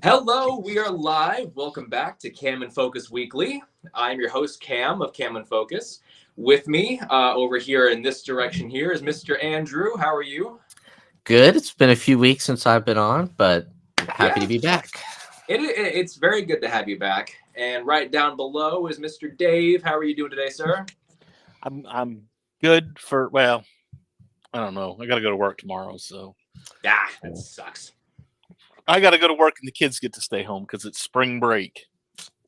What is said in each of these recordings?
Hello, we are live. Welcome back to Cam and Focus Weekly. I'm your host, Cam of Cam and Focus. With me over here in this direction here is Mr. Andrew. How are you? Good. It's been a few weeks since I've been on, but happy Yeah, to be back. it's very good to have you back. And right down below is Mr. Dave. How are you doing today, sir? I'm good for I don't know. I got to go to work tomorrow, so Ah, that sucks. I got to go to work and the kids get to stay home because it's spring break.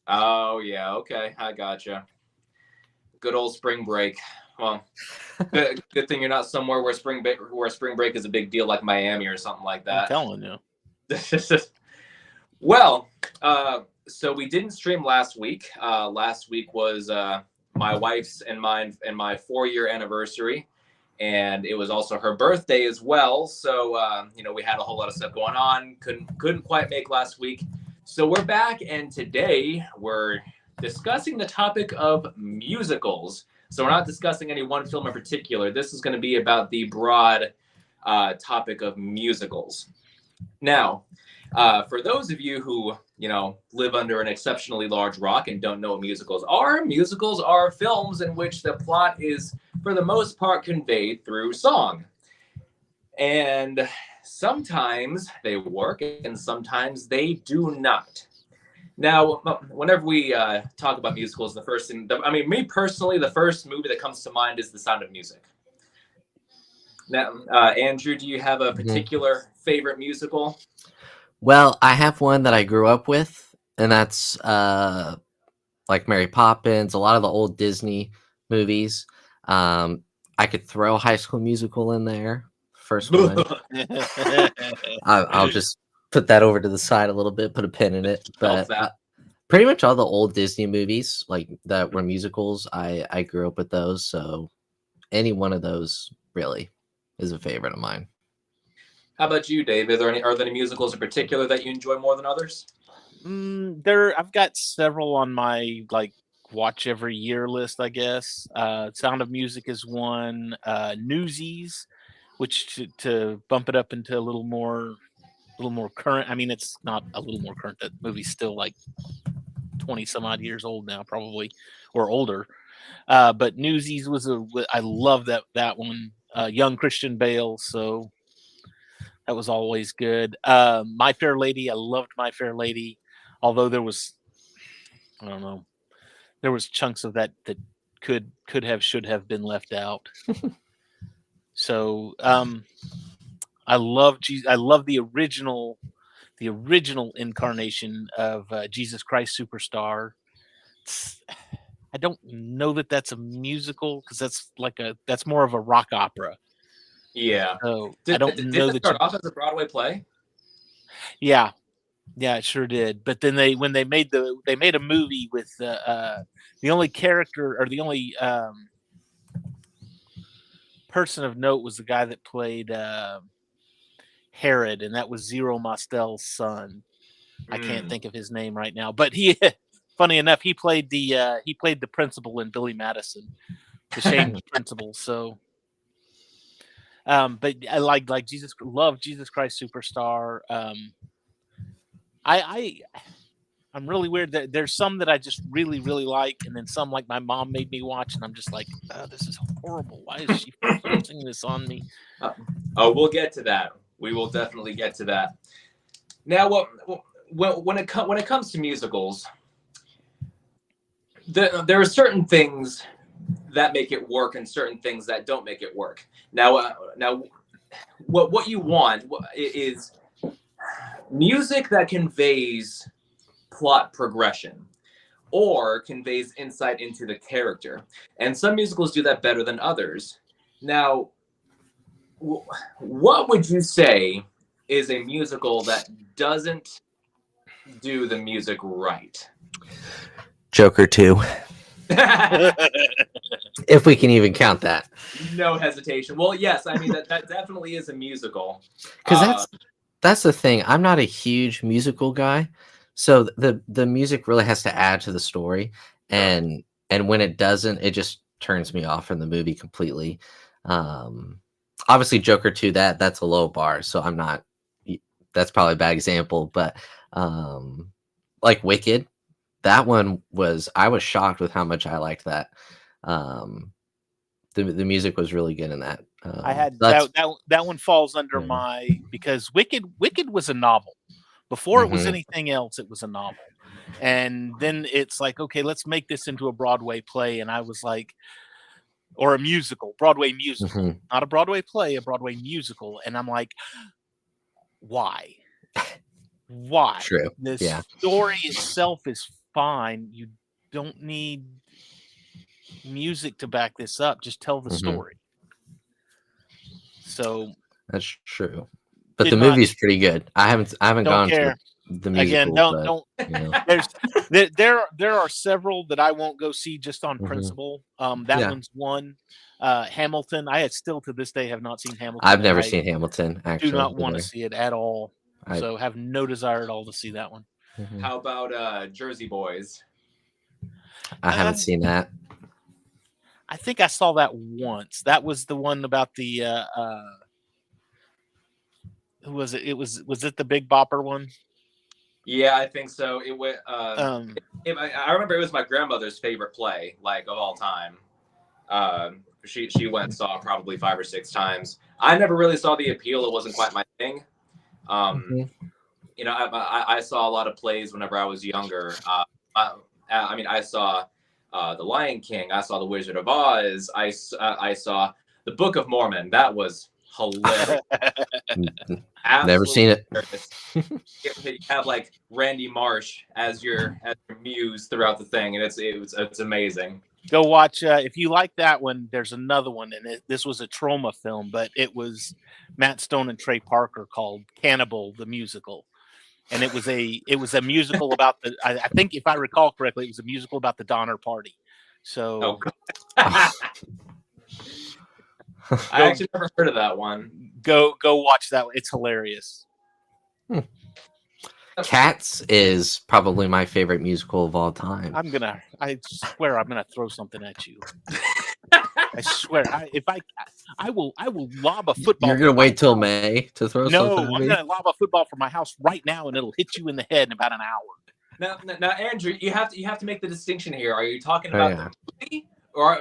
Oh, yeah, okay. I gotcha. Good old spring break. Well, good thing you're not somewhere where spring break is a big deal like Miami or something like I'm that. telling you. Well, so we didn't stream last week. Last week was my wife's and mine and my 4-year anniversary, and it was also her birthday as well. So we had a whole lot of stuff going on. Couldn't quite make last week. So we're back, and today we're discussing the topic of musicals. So we're not discussing any one film in particular. This is going to be about the broad topic of musicals. Now, for those of you who, live under an exceptionally large rock and don't know what musicals are films in which the plot is, for the most part, conveyed through song. And sometimes they work and sometimes they do not. Now, whenever we talk about musicals, the first thing, me personally, the first movie that comes to mind is The Sound of Music. Now, Andrew, do you have a particular favorite musical? Well, I have one that I grew up with, and that's like Mary Poppins, a lot of the old Disney movies. I could throw High School Musical in there. First one. I'll just put that over to the side a little bit, put a pin in it. But pretty much all the old Disney movies, like that were musicals, I grew up with those. So any one of those really is a favorite of mine. How about you, Dave? Are there any musicals in particular that you enjoy more than others? I've got several on my watch every year list, I guess. Sound of Music is one. Newsies, which to bump it up into a little more current. I mean, it's not a little more current. That movie's still like 20 some odd years old now, probably, or older. But Newsies I love that one. Young Christian Bale, so that was always good. My Fair Lady, I loved My Fair Lady, although there was, I don't know, there was chunks of that could have, should have been left out. So I love the original incarnation of Jesus Christ Superstar. I don't know that that's a musical because that's more of a rock opera. Yeah. So I don't know that start off as a Broadway play? Yeah, it sure did. But then they made a movie with the only character or the only person of note was the guy that played Herod, and that was Zero Mostel's son. I can't think of his name right now, but he, funny enough, he played the principal in Billy Madison, the shamed principal. So, but I love Jesus Christ Superstar. I'm really weird. There's some that I just really, really like, and then some like my mom made me watch, and I'm just like, oh, this is horrible. Why is she forcing this on me? We'll get to that. We will definitely get to that. Now, when it comes to musicals, there are certain things that make it work and certain things that don't make it work. Now, what you want is music that conveys plot progression or conveys insight into the character. And some musicals do that better than others. Now, what would you say is a musical that doesn't do the music right? Joker 2. If we can even count that. No hesitation. Well, yes, I mean that definitely is a musical. Because that's the thing. I'm not a huge musical guy, so the music really has to add to the story, and when it doesn't, it just turns me off from the movie completely. Obviously, Joker 2, that's a low bar, so I'm not. That's probably a bad example, but Like Wicked, that one I was shocked with how much I liked that. The music was really good in that. I had That's that one falls under Yeah. my, because Wicked was a novel. Before it was Mhm. anything else, it was a novel. And then it's like, okay, let's make this into a Broadway play. And I was like, or a musical, Broadway musical, Mhm. not a Broadway play, a Broadway musical. And I'm like, why? Why? True. The Yeah. story itself is fine. You don't need music to back this up. Just tell the Mhm. story. So That's true. But did the not movie's pretty good. I haven't don't gone care. to the musical, Again, but don't you know. there are several that I won't go see just on Mhm. principle. That Yeah. one's one. Hamilton, I still to this day have not seen Hamilton. I've and never I seen Hamilton, actually. do not want to either. see it at all. I- So have no desire at all to see that one. Mhm. How about Jersey Boys? I haven't seen that. I think I saw that once. That was the one about the who was it? Was it the Big Bopper one? Yeah, I think so. It went. Um, I remember it was my grandmother's favorite play, like of all time. She went and saw it probably 5 or 6 times. I never really saw the appeal. It wasn't quite my thing. Mhm. You know, I saw a lot of plays whenever I was younger. I mean, I saw The Lion King. I saw The Wizard of Oz. I saw The Book of Mormon. That was hilarious. Never seen it. You have like Randy Marsh as your muse throughout the thing, and it's amazing. Go watch if you like that one. There's another one, and this was a trauma film, but it was Matt Stone and Trey Parker, called Cannibal the Musical, and it was a musical about the. I think if I recall correctly, it was a musical about the Donner Party. So Oh, God. I actually never heard of that one. go watch that one. It's hilarious. Cats is probably my favorite musical of all time. I swear I'm gonna throw something at you. I swear, I will lob a football. You're gonna wait till May to throw No, something at I'm me? gonna lob a football from my house right now, and it'll hit you in the head in about an hour. Now, Andrew, you have to make the distinction here. Are you talking Oh, about yeah. the movie, or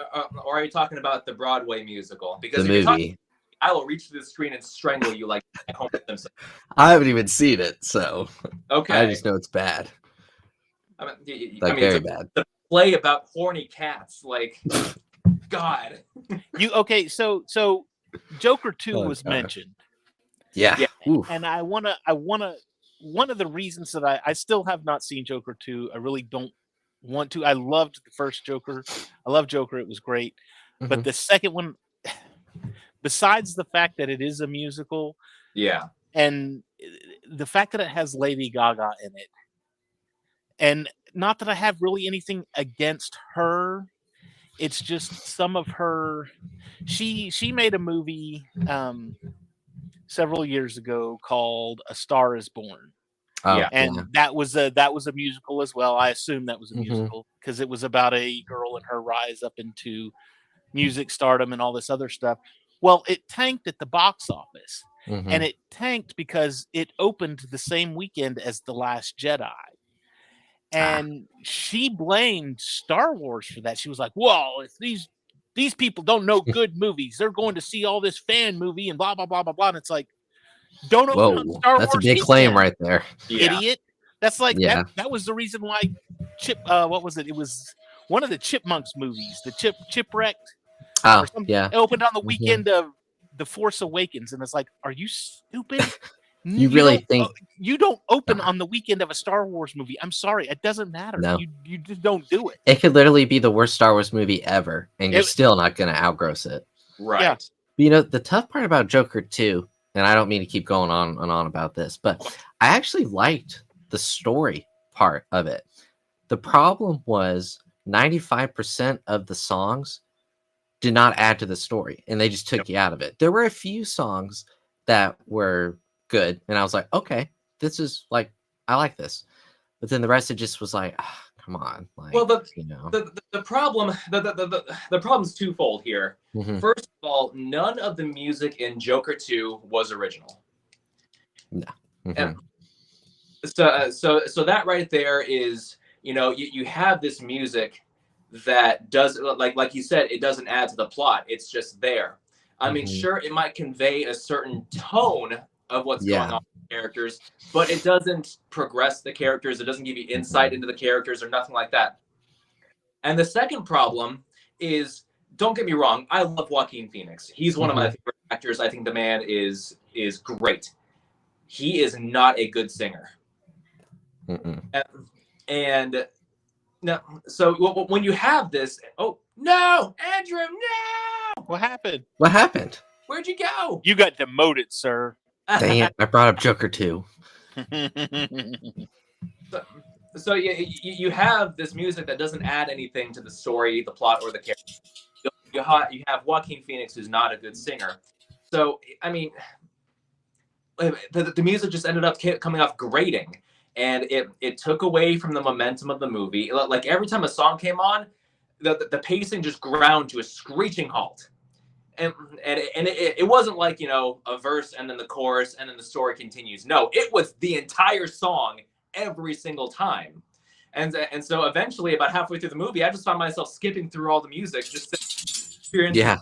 are you talking about the Broadway musical? Because The if you're talking, movie. I will reach to the screen and strangle you like Homer Simpson. I haven't even seen it, so Okay. I just know it's bad. I mean, Like very bad. The play about horny cats, like God. Okay? So Joker 2 Oh, was God. mentioned, Yeah. Yeah. Oof. and I wanna. One of the reasons that I still have not seen Joker 2, I really don't want to. I loved the first Joker. I love Joker. It was great. But Mhm. the second one, besides the fact that it is a musical, Yeah. and the fact that it has Lady Gaga in it, and not that I have really anything against her, it's just some of her. She made a movie several years ago called A Star Is Born, Oh, Yeah. and yeah. that was a musical as well. I assume that was a Mhm. musical because it was about a girl and her rise up into music stardom and all this other stuff. Well, it tanked at the box office. Mhm. And it tanked because it opened the same weekend as The Last Jedi. And she blamed Star Wars for that. She was like, well, if these people don't know good movies, they're going to see all this fan movie and blah, blah, blah, blah, blah. And it's like, don't open on Whoa, Star that's a Wars big claim weekend, right there. Yeah. idiot. That's like, Yeah. that was the reason why what was it? It was one of the Chipmunks movies, the Chipwrecked. Oh, Or something. yeah. It opened on the Mhm. weekend of The Force Awakens, and it's like, are you stupid? You really don't, think- you don't open on the weekend of a Star Wars movie? I'm sorry, it doesn't matter. No. You just don't do it. It could literally be the worst Star Wars movie ever, and you're It- still not going to outgross it. Right. Yeah. But, you know, the tough part about Joker 2, and I don't mean to keep going on and on about this, but I actually liked the story part of it. The problem was 95% of the songs did not add to the story, and they just took you out of it. There were a few songs that were good, and I was like, okay, this is like, I like this. But then the rest, it just was like, come on. Like, Well, you know. the problem the problem's twofold here. Mhm. First of all, none of the music in Joker 2 was original. Mhm. And So that right there is, you have this music that does, like you said, it doesn't add to the plot. It's just there. I mean, Mhm. sure, it might convey a certain tone of what's going Yeah. on with the characters, but it doesn't progress the characters. It doesn't give you insight into the characters or nothing like that. And the second problem is, don't get me wrong, I love Joaquin Phoenix. He's one of my Mhm. favorite actors. I think the man is great. He is not a good singer. Mm-mm. And no, so when you have this, oh no, Andrew, no, What happened? What happened? where'd you go? You got demoted, sir. Dang it! I brought up Joker 2. So you have this music that doesn't add anything to the story, the plot, or the character. You have Joaquin Phoenix, who's not a good singer. So I mean, the music just ended up coming off grating, and it took away from the momentum of the movie. Like every time a song came on, the pacing just ground to a screeching halt. And it wasn't like, a verse and then the chorus and then the story continues. No, it was the entire song every single time. And so eventually, about halfway through the movie, I just found myself skipping through all the music just to experience. Yeah.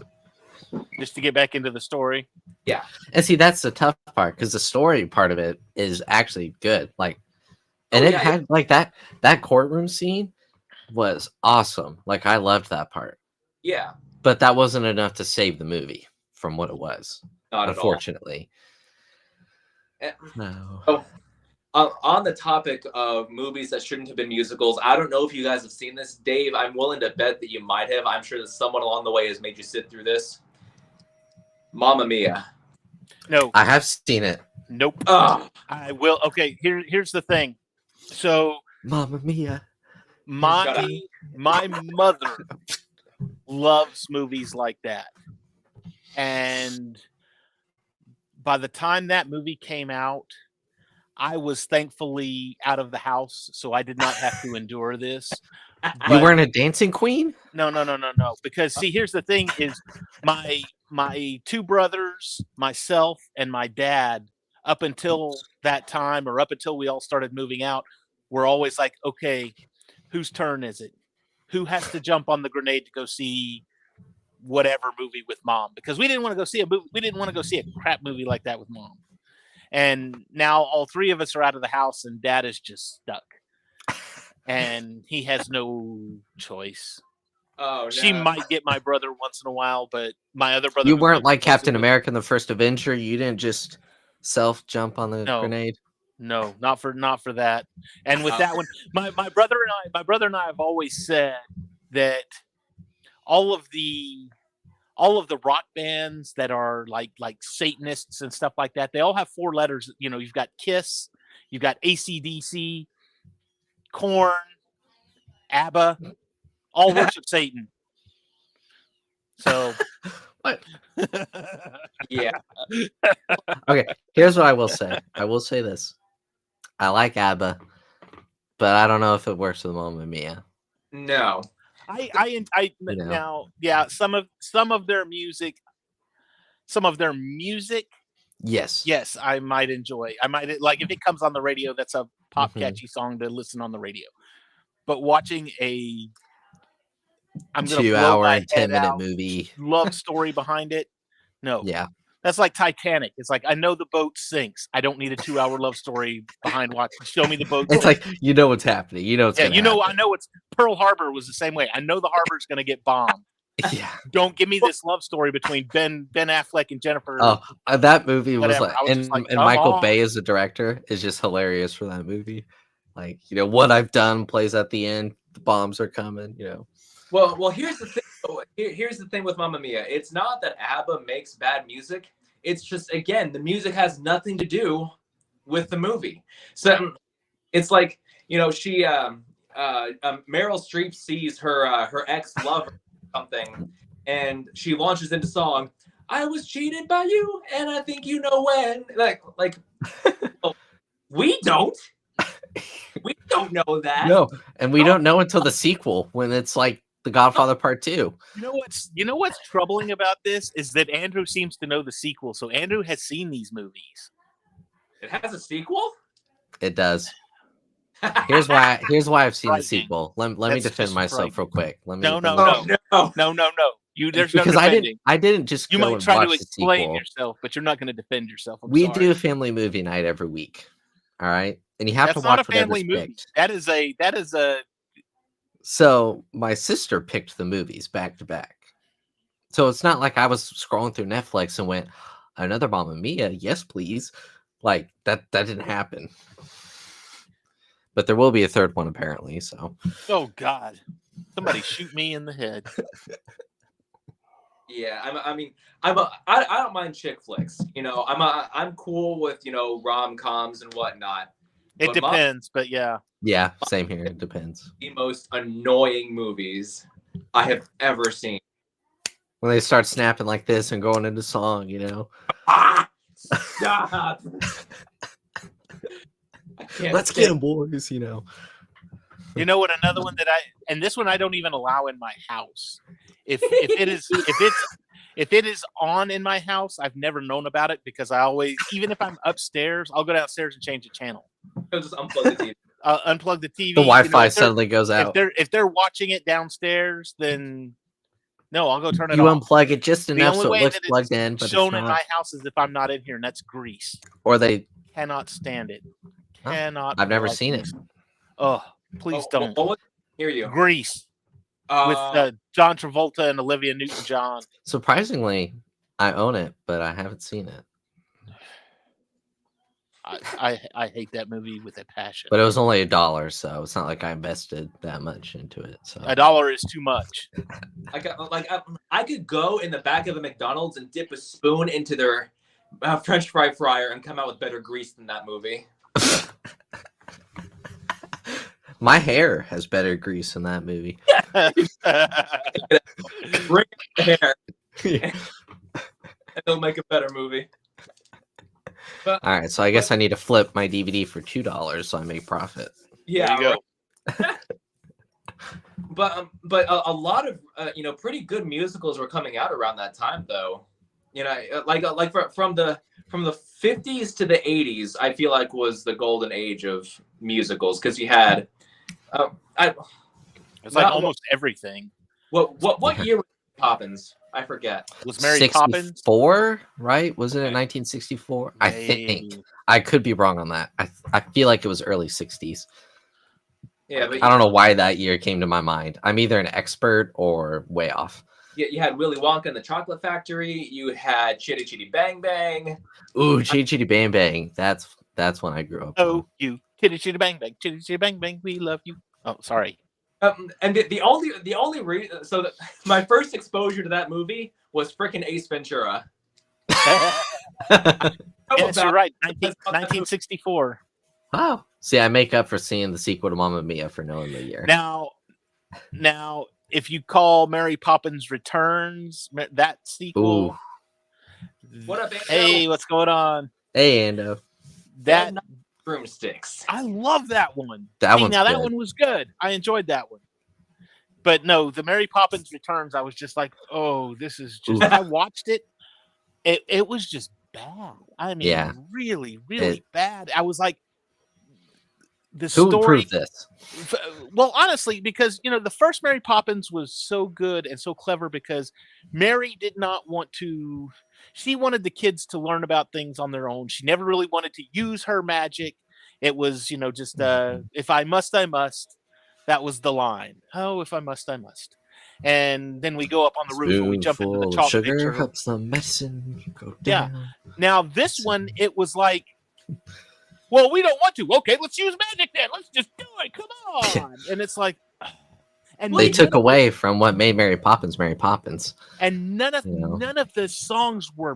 Just to get back into the story. Yeah. And see, that's the tough part because the story part of it is actually good. Like, and it had like that courtroom scene was awesome. Like, I loved that part. Yeah. But that wasn't enough to save the movie from what it was. Not unfortunately. At all. No. Oh, on the topic of movies that shouldn't have been musicals, I don't know if you guys have seen this. Dave, I'm willing to bet that you might have. I'm sure that someone along the way has made you sit through this. Mamma Mia. No. I have seen it. Nope. Oh. I will. Okay, here's the thing. So Mamma Mia. my mother loves movies like that. And by the time that movie came out, I was thankfully out of the house, so I did not have to endure this. You weren't a dancing queen? No. Because see, here's the thing: is my two brothers, myself, and my dad, up until that time, or up until we all started moving out, were always like, okay, whose turn is it? Who has to jump on the grenade to go see whatever movie with mom? Because we didn't want to go see a movie. We didn't want to go see a crap movie like that with mom. And now all three of us are out of the house, and dad is just stuck. And he has no choice. Oh, no. She might get my brother once in a while, but my other brother. You weren't like Captain America in the First Avenger. You didn't just self jump on the grenade. No, not for that. And with that one, my brother and I have always said that all of the rock bands that are like Satanists and stuff like that, they all have 4 letters. You've got Kiss, you've got AC/DC, Korn, ABBA, all worship Satan. So, what? Yeah. Okay, here's what I will say. I will say this: I like ABBA, but I don't know if it works with Mamma Mia. No. Now, yeah, some of their music. Yes, I might enjoy. I might like if it comes on the radio. That's a pop catchy song to listen on the radio. But watching a 2-hour and 10-minute movie love story behind it, no. Yeah, that's like Titanic. It's like I know the boat sinks. I don't need a 2-hour love story behind watching. Show me the boat. It's like what's happening. It's I know it's Pearl Harbor was the same way. I know the harbor's going to get bombed. Yeah. Don't give me this love story between Ben Affleck and Jennifer. Oh, that movie was whatever. and Michael Bay as the director is just hilarious for that movie. Like, what I've done plays at the end. The bombs are coming. Well, here's the thing. Here's the thing with Mamma Mia. It's not that ABBA makes bad music. It's just, again, the music has nothing to do with the movie. So it's like, she Meryl Streep sees her ex-lover or something, and she launches into song, "I was cheated by you, and I think you know when." Like we don't know that. No, and we don't know until the sequel when it's like The Godfather Part 2. You know what's troubling about this is that Andrew seems to know the sequel, so Andrew has seen these movies. It has a sequel? It does. Here's why I've seen the Frightening. sequel. Let me That's defend just myself frightening. real quick. Let me No, no, Oh no! No. There's no because defending. I didn't just You go might and try to watch the explain sequel. yourself, but you're not going to defend yourself. I'm We sorry. do a family movie night every week. All right. And you have That's to not watch a family whatever's movie. picked. That is a. So my sister picked the movies back to back. So it's not like I was scrolling through Netflix and went, another Mamma Mia, yes, please. Like that didn't happen. But there will be a third one apparently. So Oh God! Somebody shoot me in the head. Yeah, I don't mind chick flicks. You know, I'm cool with rom-coms and whatnot. It But depends, but yeah. yeah, same here. It depends. The most annoying movies I have ever seen. When they start snapping like this and going into song, Ah, stop! I can't let's stand- get them, boys. You know what? Another one that and this one I don't even allow in my house. If it is on in my house, I've never known about it because I always, even if I'm upstairs, I'll go downstairs and change the channel. I'll just unplug the TV. Unplug the TV. The Wi-Fi if they're- suddenly goes out. If they're watching it downstairs, then no, I'll go turn it You off. unplug it just The enough only so it way looks that plugged it's in, but shown it's in not. my house is if I'm not in here, and that's Grease. Or they. Cannot stand it. Huh? Cannot. I've never like seen it. Grease. Oh, please don't. Hear you. Grease with John Travolta and Olivia Newton-John. Surprisingly, I own it, but I haven't seen it. I hate that movie with a passion. But it was only $1, so it's not like I invested that much into it. So $1 is too much. I could go in the back of a McDonald's and dip a spoon into their French fry fryer and come out with better grease than that movie. my hair has better grease in that movie. Bring the hair, and they'll make a better movie. But, All right, so I guess I need to flip my DVD for $2 so I make profit. Yeah, There you go. right. But a lot of pretty good musicals were coming out around that time, though. From the 50s to the 80s, I feel like was the golden age of musicals because you had It's like almost everything. What year was Poppins? I forget. Was Mary Poppins 64, right? Wasn't it 1964? I think. I could be wrong on that. I feel like it was early 60s. Yeah, but I don't know why that year came to my mind. I'm either an expert or way off. you had Willy Wonka and the Chocolate Factory. You had Chitty Chitty Bang Bang. Ooh, Chitty Chitty Bang Bang. That's when I grew up. Oh, you chitty chitty bang bang, chitty chitty bang bang. We love you. Oh, sorry. And the only reason, my first exposure to that movie was freaking Ace Ventura. Yes, you're right. 1964. Oh, see, I make up for seeing the sequel to Mamma Mia for knowing the year. Now, if you call Mary Poppins Returns that sequel, Ooh. What up, Ando? hey, what's going on? Hey, Ando. That Broomsticks. I love that one. That one's that good. one was good. I enjoyed that one. But no, the Mary Poppins Returns, I was just like, oh, this is just. Ooh. I watched it. It was just bad. I mean, Yeah. really, really bad. I was like, the Who story. approved this? Well, honestly, because the first Mary Poppins was so good and so clever because Mary did not want to. She wanted the kids to learn about things on their own. She never really wanted to use her magic. It was, just if I must, I must. That was the line. Oh, if I must, I must. And then we go up on the roof and we jump into the Spoonful of chocolate sugar picture. helps the medicine go Yeah. down. Now this one, it was like, well, we don't want to. Okay, let's use magic then. Let's just do it. Come on. And it's like, and They took away from what made Mary Poppins Mary Poppins. and none of the songs were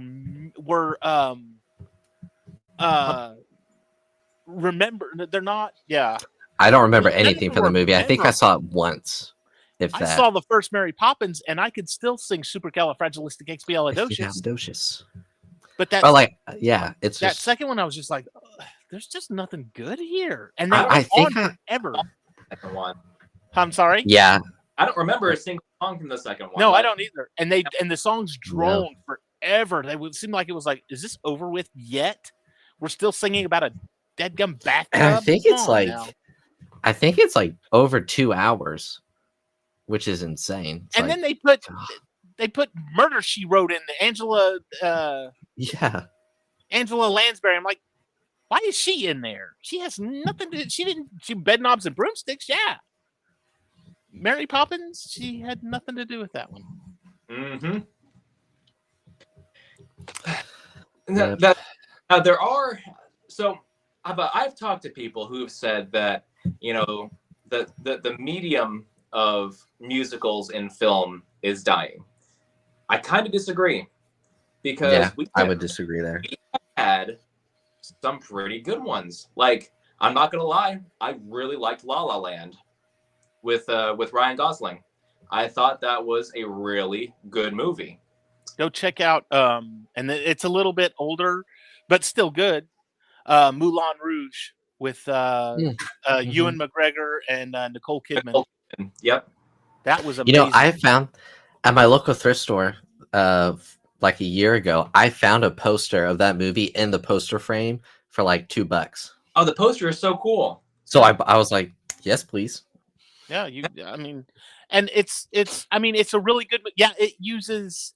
remember. They're not. Yeah, I don't remember None of anything them from the were movie. I think I saw it once. If I that. saw the first Mary Poppins, and I could still sing Supercalifragilisticexpialidocious. Expialidocious. But that But yeah, it's that just. second one, I was just like, there's just nothing good here, and they I went think on forever. Second one. I'm sorry. Yeah, I don't remember a single song from the second one. No, I Like, don't either. And the songs droned forever. They would seem like it was like, is this over with yet? We're still singing about a deadgum bathtub. And I think Come it's on like, now. I think it's like over 2 hours, which is insane. It's And like, then they God, put Murder She Wrote in the yeah. Angela Lansbury. I'm like, why is she in there? She has nothing to. She bed knobs and broomsticks. Yeah. Mary Poppins. She had nothing to do with that one. Mm-hmm. Yep. There are so I've talked to people who have said that the medium of musicals in film is dying. I kind of disagree because Yeah, we I would disagree there. had some pretty good ones. Like, I'm not gonna lie, I really liked La La Land with Ryan Gosling. I thought that was a really good movie. Go check out and it's a little bit older, but still good. Moulin Rouge with Ewan McGregor and Nicole Kidman. Yep. That was You know, amazing. I found at my local thrift store, like a year ago, I found a poster of that movie in the poster frame for like $2. Oh, the poster is so cool. So I was like, yes, please. Yeah, I mean, and it's a really good. Yeah, it uses.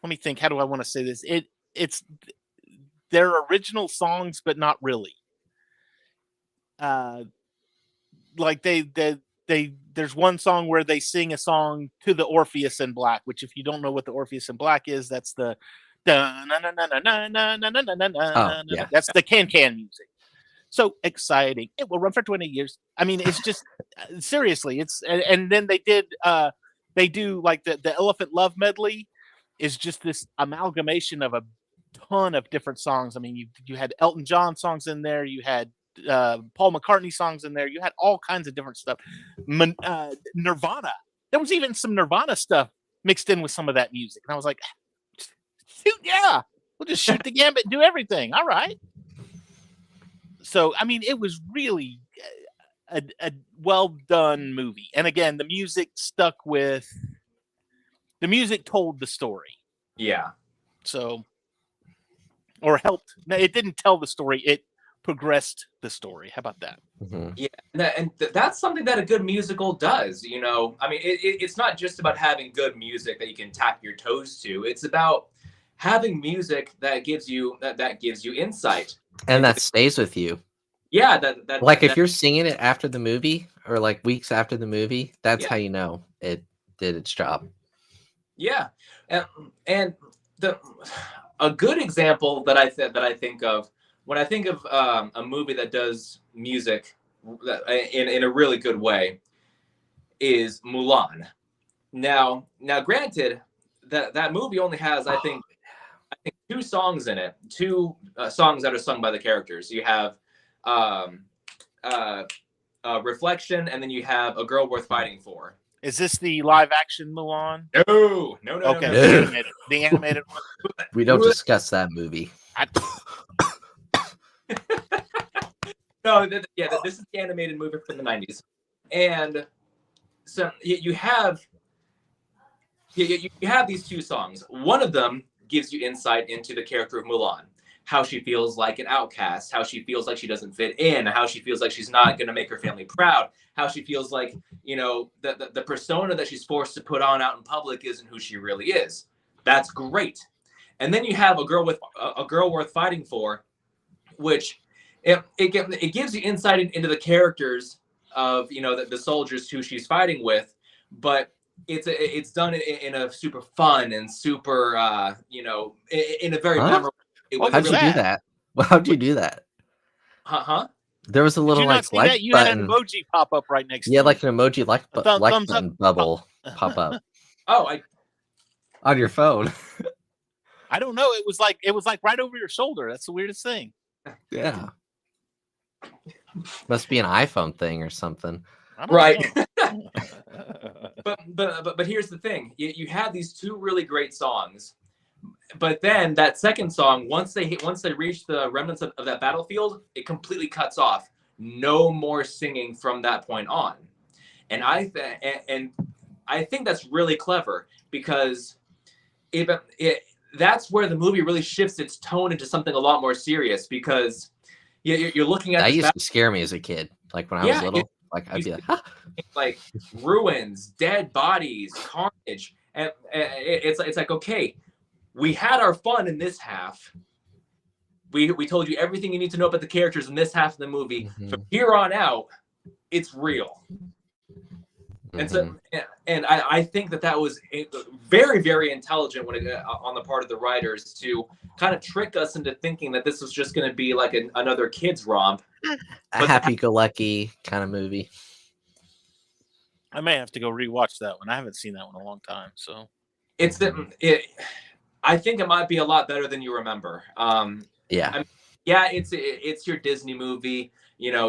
Let me think. How do I want to say this? It's their original songs, but not really. Like there's one song where they sing a song to the Orpheus in Black, which if you don't know what the Orpheus in Black is, that's the yeah. that's the can music. So exciting. It will run for 20 years. I mean, it's just seriously, it's and then they do like the Elephant Love medley is just this amalgamation of a ton of different songs. I mean, you had Elton John songs in there, you had Paul McCartney songs in there, you had all kinds of different stuff. Nirvana. There was even some Nirvana stuff mixed in with some of that music. And I was like, shoot, yeah, we'll just shoot the gambit and do everything. All right. So, I mean, it was really a well done movie. And again, the music told the story. Yeah. So, or helped. No, it didn't tell the story. It progressed the story. How about that? Mm-hmm. Yeah. And that's something that a good musical does. You know, I mean, it's not just about having good music that you can tap your toes to. It's about having music that gives you insight. And that stays with you. Yeah, that Like if you're singing it after the movie or like weeks after the movie, that's Yeah. how you know it did its job. Yeah, and a good example that I think of when I think of a movie that does music in a really good way is Mulan. Now, granted, that movie only has I think 2 songs in it, 2 songs that are sung by the characters. You have Reflection, and then you have A Girl Worth Fighting For. Is this the live action Mulan? No. Okay, no. the animated one. We don't discuss that movie. No, this is the animated movie from the 90s. And so you have these 2 songs. One of them gives you insight into the character of Mulan, how she feels like an outcast, how she feels like she doesn't fit in, how she feels like she's not going to make her family proud, how she feels like, the persona that she's forced to put on out in public isn't who she really is. That's great. And then you have A Girl Worth Fighting For, which it gives you insight into the characters of, the soldiers who she's fighting with, but it's done in a super fun and super, in a very memorable way. How'd you do that? Well, how'd you do that? Huh? There was a Did little you not like see like that? You button. had an emoji pop up right next to Yeah, you. like an emoji like thumbs button up. bubble pop up Oh, on your phone. I don't know. It was like right over your shoulder. That's the weirdest thing. Yeah. Must be an iPhone thing or something. I don't right. know. But here's the thing: you have these 2 really great songs, but then that second song, once they reach the remnants of that battlefield, it completely cuts off. No more singing from that point on, and I think that's really clever because that's where the movie really shifts its tone into something a lot more serious, because you're looking at That this used to scare me as a kid. Like when I was Yeah, little, like I'd be like, "Huh." like ruins, dead bodies, carnage, and it's like, okay, we had our fun in this half. We told you everything you need to know about the characters in this half of the movie. From here on out, it's real. And so, and I think that was very, very intelligent when on the part of the writers to kind of trick us into thinking that this was just going to be like another kids romp, a happy-go-lucky kind of movie. I may have to go rewatch that one. I haven't seen that one in a long time. So it's I think it might be a lot better than you remember. Yeah. I mean, yeah, it's your Disney movie,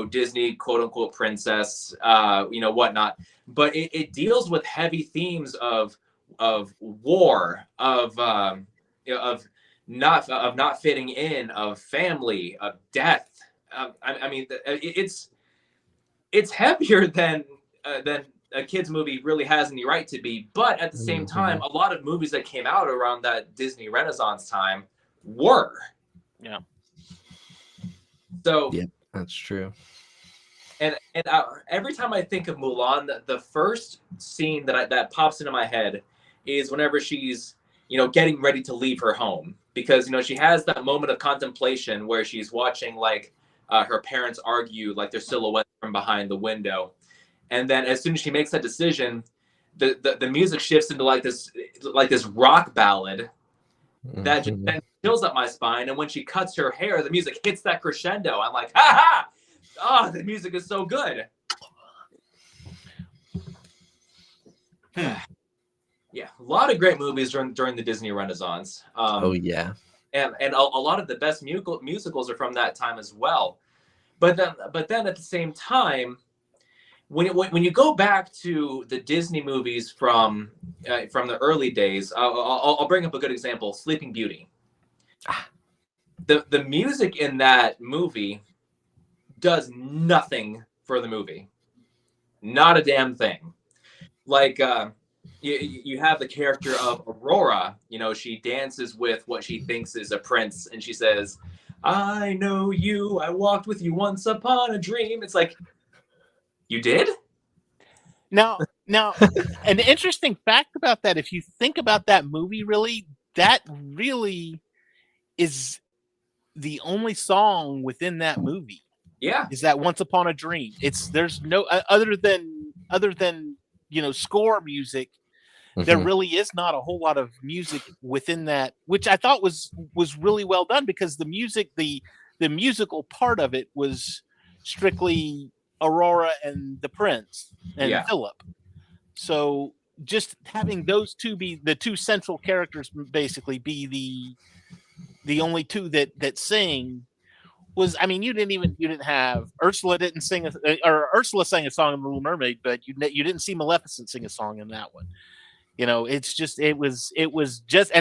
Disney quote unquote princess, whatnot. But it deals with heavy themes of war, of not fitting in, of family, of death. I mean, it's heavier than a kids movie really has any right to be. But at the same time, a lot of movies that came out around that Disney Renaissance time were. Yeah. So yeah, that's true. And every time I think of Mulan, the first scene that pops into my head is whenever she's getting ready to leave her home, because she has that moment of contemplation where she's watching like her parents argue, like their silhouettes from behind the window, and then as soon as she makes that decision, the music shifts into like this rock ballad that just then chills up my spine. And when she cuts her hair, the music hits that crescendo. I'm like, ha ha! Oh, the music is so good. Yeah, a lot of great movies during the Disney Renaissance. Oh yeah, and a lot of the best musicals are from that time as well. But then at the same time, when you go back to the Disney movies from the early days, I'll bring up a good example: Sleeping Beauty. The music in that movie does nothing for the movie, not a damn thing. Like you have the character of Aurora. She dances with what she thinks is a prince, and she says, "I know you. I walked with you once upon a dream." It's like, you did? Now, an interesting fact about that, if you think about that movie, that really is the only song within that movie. Yeah. Is that Once Upon a Dream. There's no other than score music. There really is not a whole lot of music within that, which I thought was really well done, because the musical part of it was strictly Aurora and the prince and Philip. So just having those two be the two central characters, basically be the only two that sing, was, I mean, you didn't have Ursula Ursula sang a song in Little Mermaid, but you didn't see Maleficent sing a song in that one. It's just it was just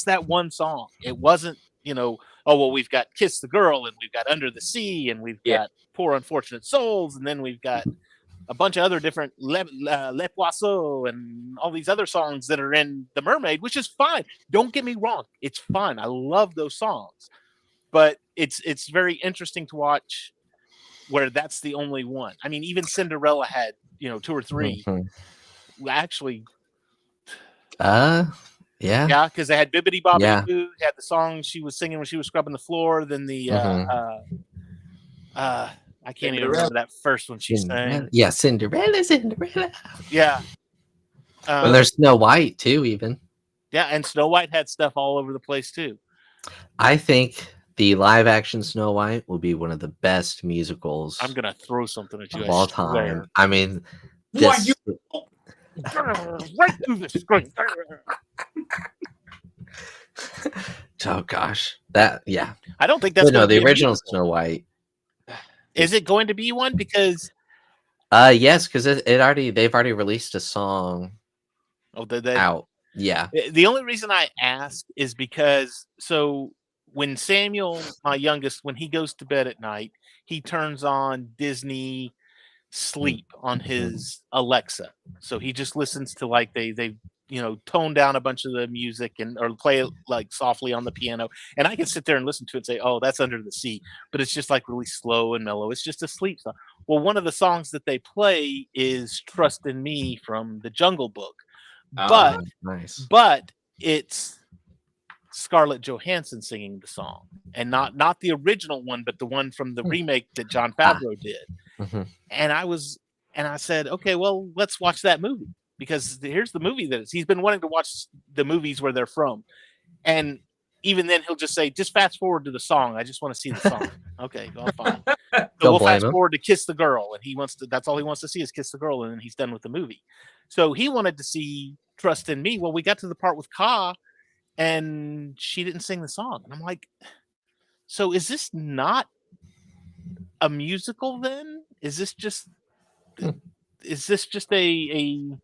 that one song. It wasn't oh well, we've got Kiss the Girl, and we've got Under the Sea, and we've got Poor Unfortunate Souls, and then we've got a bunch of other different Le Poisson and all these other songs that are in The Mermaid, which is fine. Don't get me wrong, it's fine. I love those songs, but it's very interesting to watch where that's the only one. I mean, even Cinderella had 2 or 3 actually. Yeah, because they had Bibbidi Bobbidi Boo, had the song she was singing when she was scrubbing the floor. Then the I can't even remember that first one she sang. Yeah, Cinderella. Yeah, and there's Snow White too, even. Yeah, and Snow White had stuff all over the place too. I think the live action Snow White will be one of the best musicals. I'm gonna throw something at you of all time. I mean, right through the screen. Oh gosh, I don't think that's the original Snow White. Is it going to be one? Because yes, because they've already released a song. Oh, did they? Out. Yeah. The only reason I ask is because when Samuel, my youngest, when he goes to bed at night, he turns on Disney Sleep on his Alexa. So he just listens to, like, they tone down a bunch of the music or play it like softly on the piano, and I can sit there and listen to it and say, "Oh, that's Under the Sea," but it's just like really slow and mellow. It's just a sleep song. Well, one of the songs that they play is "Trust in Me" from The Jungle Book, but Nice. but it's Scarlett Johansson singing the song, and not the original one, but the one from the remake that John Favreau did. Mhm. And I said, okay, well, let's watch that movie, because here's the movie he's been wanting to watch the movies where they're from. And even then he'll just say, just fast forward to the song. I just want to see the song. Okay, well, fine. So Don't we'll blame fast him. forward to Kiss the Girl, and that's all he wants to see is Kiss the Girl, and then he's done with the movie. So he wanted to see Trust in Me. Well, we got to the part with Ka, and she didn't sing the song. And I'm like, so is this not a musical then? Is this just a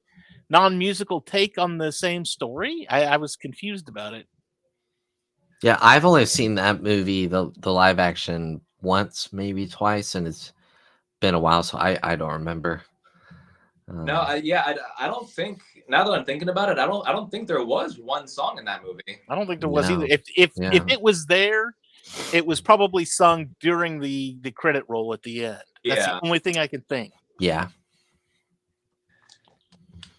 non-musical take on the same story? I was confused about it. Yeah, I've only seen that movie, the live action, once, maybe twice, and it's been a while, so I don't remember. No, I don't think. Now that I'm thinking about it, I don't think there was one song in that movie. I don't think there was No. either. If Yeah. it was there, it was probably sung during the credit roll at the end. That's Yeah. the only thing I can think. Yeah.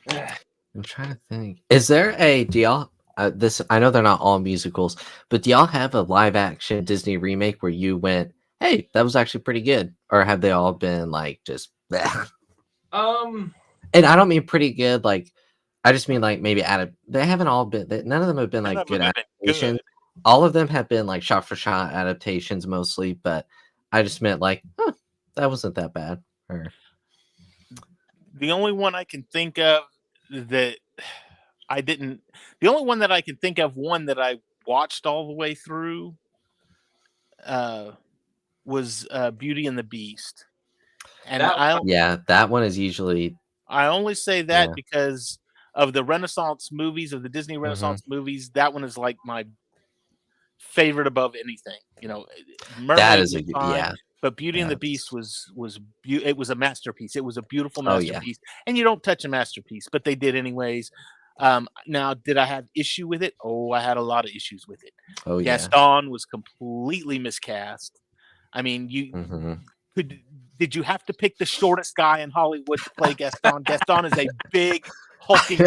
I'm trying to think. Is there do y'all this? I know they're not all musicals, but do y'all have a live action Disney remake where you went, "Hey, that was actually pretty good," or have they all been like just? Bleh? And I don't mean pretty good. Like, I just mean like maybe They haven't all been. None of them have been None like of them good have been adaptations. good. All of them have been like shot for shot adaptations mostly, but I just meant like, that wasn't that bad. Or The only one I can think of that I didn't. The only one that I can think of, one that I watched all the way through, was Beauty and the Beast, and That yeah, that one is usually I only say that Yeah. because of the Renaissance movies, of the Disney Renaissance movies. That one is like my favorite above anything. Mermaid that is was a good, fine, yeah. but Beauty and the That's- Beast it was a masterpiece. It was a beautiful Oh, yeah. masterpiece, and you don't touch a masterpiece, but they did anyways. Now, did I have issue with it? Oh, I had a lot of issues with it. Oh yeah. Gaston was completely miscast. I mean, Mhm. did you have to pick the shortest guy in Hollywood to play Gaston? Gaston is a big, hulking.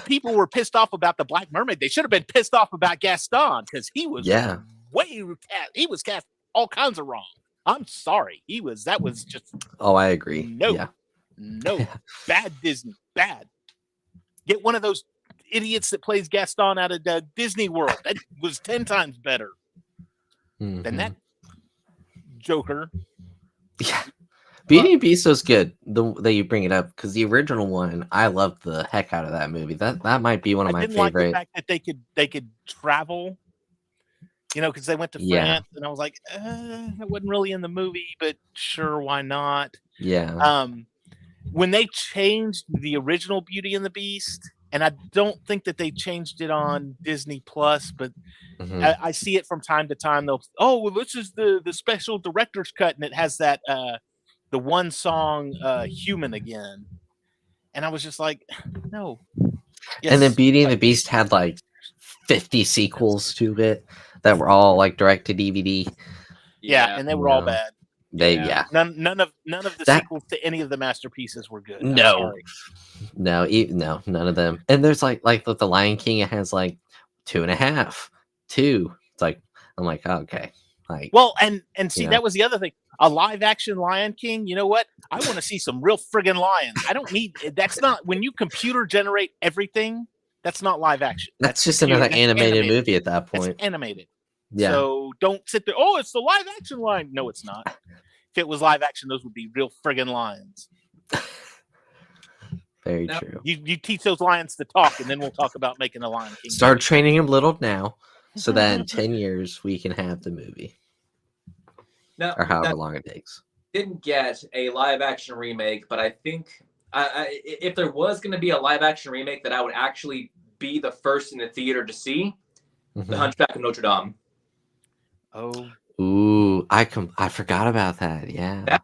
People were pissed off about the Black Mermaid. They should have been pissed off about Gaston, because he was Yeah. he was cast all kinds of wrong. I'm sorry. That was just Oh, I agree. No. Yeah. no bad Disney. Bad. Get one of those idiots that plays Gaston out of Disney World. That was 10 times better than Mhm. that Joker. Yeah. Beauty and Beast was good. That you bring it up, because the original one, I loved the heck out of that movie. That might be one of I my didn't like the favorite. fact that they could travel, because they went to Yeah. France, and I was like, it wasn't really in the movie, but sure, why not? Yeah. When they changed the original Beauty and the Beast, and I don't think that they changed it on Disney Plus, but Mhm. I see it from time to time. Well, this is the special director's cut, and it has that the one song "Human" again, and I was just like, no. And then Yes, Beauty and the Beast had like 50 sequels to it that were all like direct to DVD. yeah, and they were all No. bad. Yeah. None of the That- sequels to any of the masterpieces were good. I'm No. sorry. No, none of them. And there's like with the Lion King, it has like 2.5, 2. It's like, I'm like, okay. Like, Well, and see, Yeah. that was the other thing. A live action Lion King, you know what? I want to see some real friggin' lions. I don't need that's not when you computer generate everything, that's not live action. that's just computer- another that's animated movie at that That's point. animated. Yeah. So don't sit there, it's the live action lion. No, it's not. If it was live action, those would be real friggin' lions. Very Now- true. You teach those lions to talk, and then we'll talk about making a Lion King. Start training him little now, so that in 10 years we can have the movie, Now, or however that long it takes. didn't get a live action remake, but I think if there was going to be a live action remake that I would actually be the first in the theater to see, The Mhm. Hunchback of Notre Dame. Oh, Ooh, I forgot about that. Yeah, That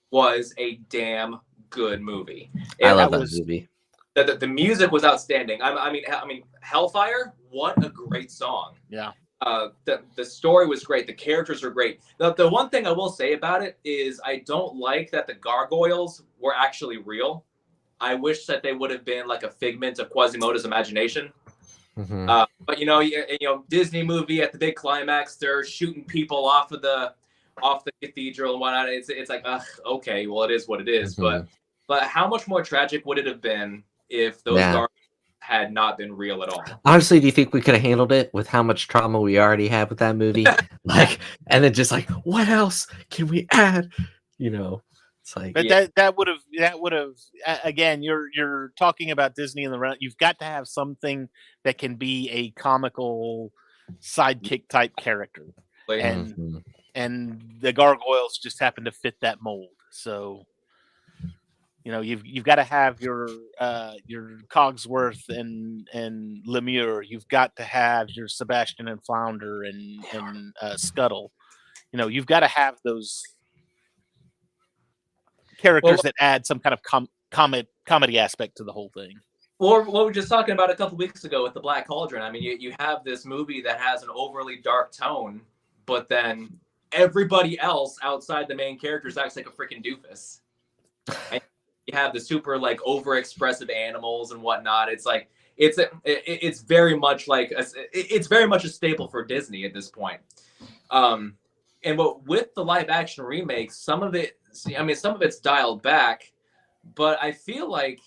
was a damn good movie. I It love that was- movie. The music was outstanding. I mean, Hellfire. What a great song. Yeah. The story was great. The characters are great. The one thing I will say about it is I don't like that the gargoyles were actually real. I wish that they would have been like a figment of Quasimodo's imagination. Mhm. But Disney movie at the big climax, they're shooting people off the cathedral and whatnot. It's like, okay, well, it is what it is. Mhm. But how much more tragic would it have been if those Yeah. gargoyles had not been real at all? Honestly, do you think we could have handled it with how much trauma we already have with that movie? Like, and then just like, what else can we add? It's like, But Yeah. that would have again. You're talking about Disney in the round. You've got to have something that can be a comical sidekick type character, and Mhm. and the gargoyles just happen to fit that mold. So you've got to have your Cogsworth and Lemure. You've got to have your Sebastian and Flounder and Scuttle. You've got to have those characters Well, that add some kind of comedy aspect to the whole thing. Or what we were just talking about a couple weeks ago with the Black Cauldron. I mean, you have this movie that has an overly dark tone, but then everybody else outside the main characters acts like a freaking doofus. And you have the super like overexpressive animals and whatnot. It's like it's very much like it's very much a staple for Disney at this point. And with the live action remakes, some of it's dialed back, but I feel like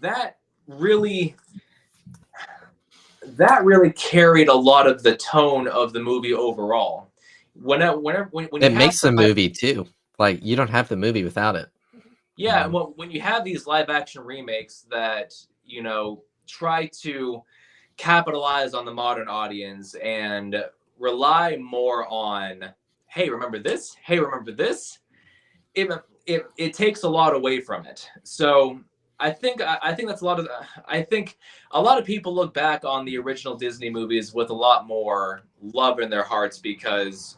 that really carried a lot of the tone of the movie overall. When It makes the movie too. Like, you don't have the movie without it. Yeah, well, when you have these live action remakes that try to capitalize on the modern audience and rely more on, hey, remember this? Hey, remember this? It takes a lot away from it. So I think that's I think a lot of people look back on the original Disney movies with a lot more love in their hearts because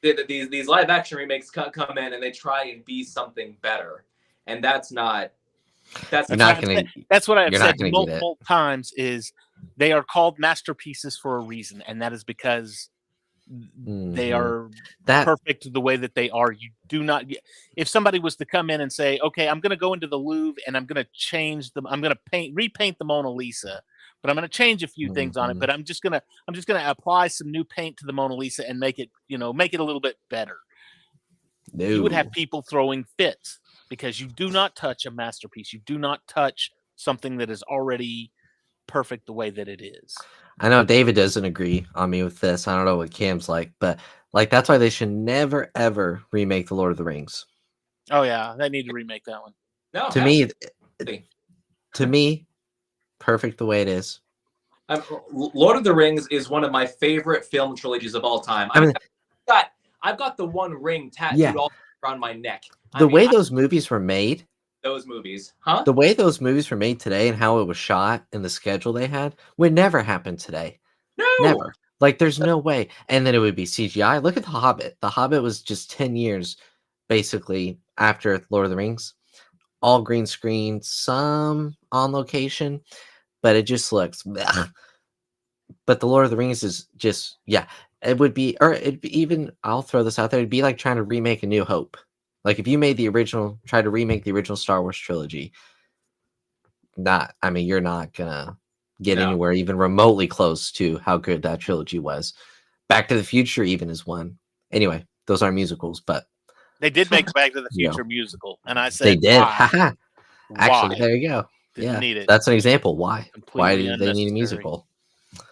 these live action remakes come in and they try and be something better, and that's what I've said get it. multiple times. Is they are called masterpieces for a reason, and that is because they are perfect the way that they are. You do not. If somebody was to come in and say, "Okay, I'm going to go into the Louvre and I'm going to change them. I'm going to repaint the Mona Lisa, but I'm going to change a few things on it. But I'm just going to apply some new paint to the Mona Lisa and make it a little bit better." No. You would have people throwing fits because you do not touch a masterpiece. You do not touch something that is already perfect the way that it is. I know David doesn't agree on me with this. I don't know what Cam's like, but like that's why they should never ever remake the Lord of the Rings. Oh yeah, they need to remake that one. No, to me, perfect the way it is. Lord of the Rings is one of my favorite film trilogies of all time. I've got the One Ring tattooed all around my neck. The way those movies were made. Those movies, huh? The way those movies were made today and how it was shot and the schedule they had would never happen today. No, never. Like, there's no way. And then it would be CGI. Look at The Hobbit. The Hobbit was just 10 years, basically, after Lord of the Rings. All green screen, some on location, but it just looks. Bleh. But the Lord of the Rings is just, it would be, or it'd be even, I'll throw this out there, it'd be like trying to remake A New Hope. Like, if you made try to remake the original Star Wars trilogy, you're not gonna get anywhere even remotely close to how good that trilogy was. Back to the Future even is one. Anyway, those aren't musicals, but they did make Back to the Future musical, and I said they did. Why? Actually, there you go. Didn't need it. That's an example. Why? Completely Why do they need a musical?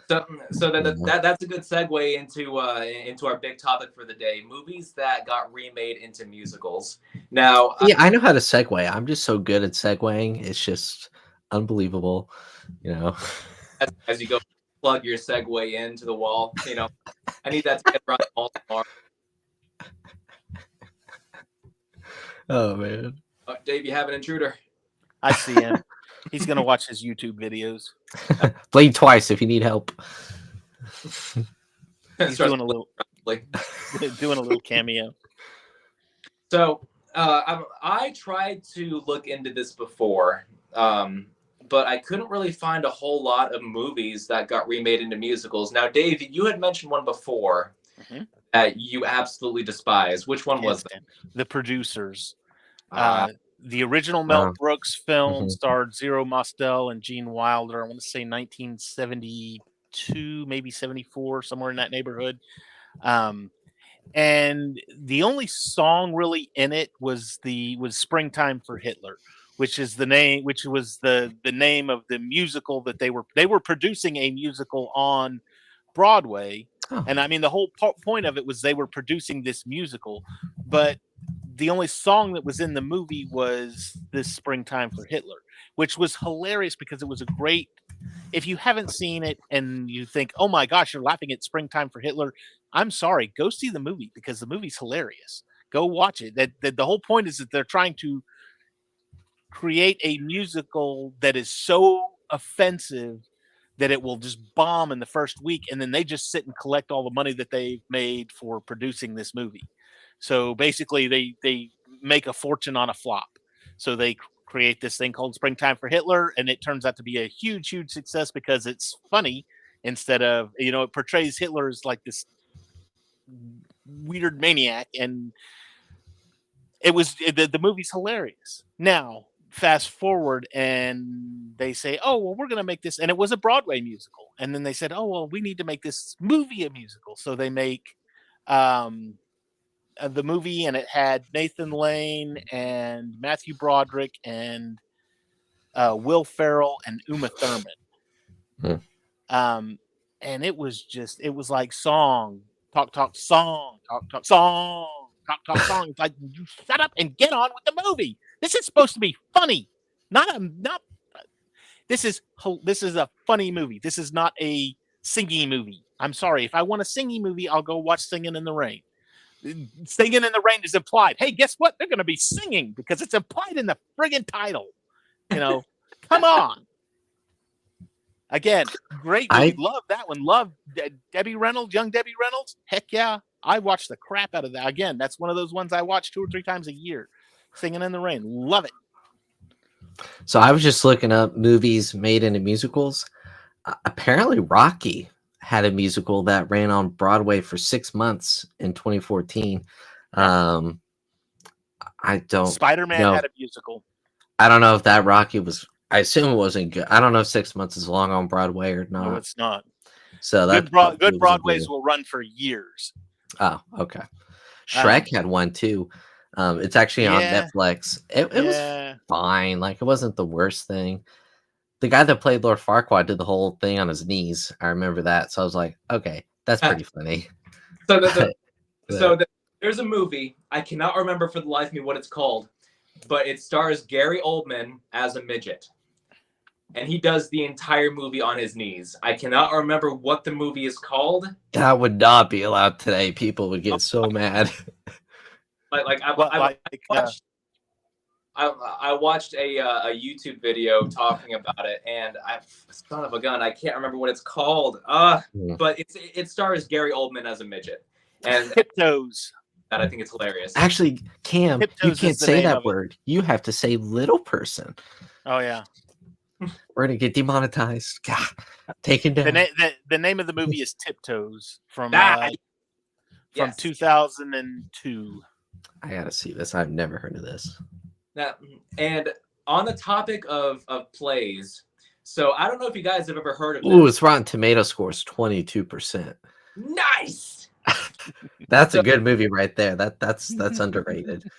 So that's a good segue into our big topic for the day: movies that got remade into musicals. Now, I know how to segue. I'm just so good at segueing. It's just unbelievable, As you go plug your segue into the wall, I need that to get around the wall tomorrow. Oh man, Dave, you have an intruder. I see him. He's gonna watch his YouTube videos. Blade twice if you need help. He's doing a little cameo. So I tried to look into this before, but I couldn't really find a whole lot of movies that got remade into musicals. Now, Dave, you had mentioned one before that you absolutely despise. Which one was that? The Producers. Ah, The original Mel Oh. Brooks film Mhm. starred Zero Mostel and Gene Wilder. I want to say 1972, maybe 74, somewhere in that neighborhood. And the only song really in it was "Springtime for Hitler," which was the name of the musical that they were producing a musical on Broadway. Oh. And I mean, the whole point of it was they were producing this musical, but the only song that was in the movie was this "Springtime for Hitler," which was hilarious because it was a great. If you haven't seen it and you think, "Oh my gosh, you're laughing at "Springtime for Hitler," I'm sorry, go see the movie because the movie's hilarious. Go watch it. That the whole point is that they're trying to create a musical that is so offensive that it will just bomb in the first week, and then they just sit and collect all the money that they've made for producing this movie. So basically, they make a fortune on a flop. So they create this thing called "Springtime for Hitler," and it turns out to be a huge success because it's funny instead of, it portrays Hitler as like this weird maniac, and the movie's hilarious. Now fast forward and they say, "Oh well, we're going to make this," and it was a Broadway musical, and then they said, "Oh well, we need to make this movie a musical," so they make um the movie, and it had Nathan Lane and Matthew Broderick and Will Ferrell and Uma Thurman. Hmm. And it was like song, talk, song, talk, song, talk, song. It's like, you shut up and get on with the movie. This is supposed to be funny, not. This is a funny movie. This is not a singing movie. I'm sorry. If I want a singing movie, I'll go watch Singing in the Rain. Singing in the Rain is implied. Hey, guess what? They're going to be singing because it's implied in the friggin' title. Come on. Again, great movie. Love that one. Love Debbie Reynolds, young Debbie Reynolds. Heck yeah. I watched the crap out of that. Again, that's one of those ones I watch 2 or 3 times a year. Singing in the Rain. Love it. So I was just looking up movies made into musicals. Apparently, Rocky had a musical that ran on Broadway for 6 months in 2014. I don't. Spider-Man know. had a musical. I don't know if that Rocky was. I assume it wasn't good. I don't know if 6 months is long on Broadway or not. No, it's not. So that good Broadways will run for years. Oh, okay. Shrek had one too. It's actually on Netflix. It was fine. Like, it wasn't the worst thing. The guy that played Lord Farquaad did the whole thing on his knees. I remember that. So I was like, okay, that's pretty funny. So there's a movie. I cannot remember for the life of me what it's called, but it stars Gary Oldman as a midget. And he does the entire movie on his knees. I cannot remember what the movie is called. That would not be allowed today. People would get so mad. I watched a YouTube video talking about it, and son of a gun, I can't remember what it's called. But it stars Gary Oldman as a midget, and Tiptoes. That I think it's hilarious. Actually, Cam, Tiptoes you can't say that word. You have to say little person. Oh yeah. We're gonna get demonetized. God, taken down. The name of the movie is Tiptoes from 2002. I gotta see this. I've never heard of this. And on the topic of plays, so I don't know if you guys have ever heard of this. Ooh, its Rotten Tomato scores 22%. Nice. That's a good movie right there. That's underrated.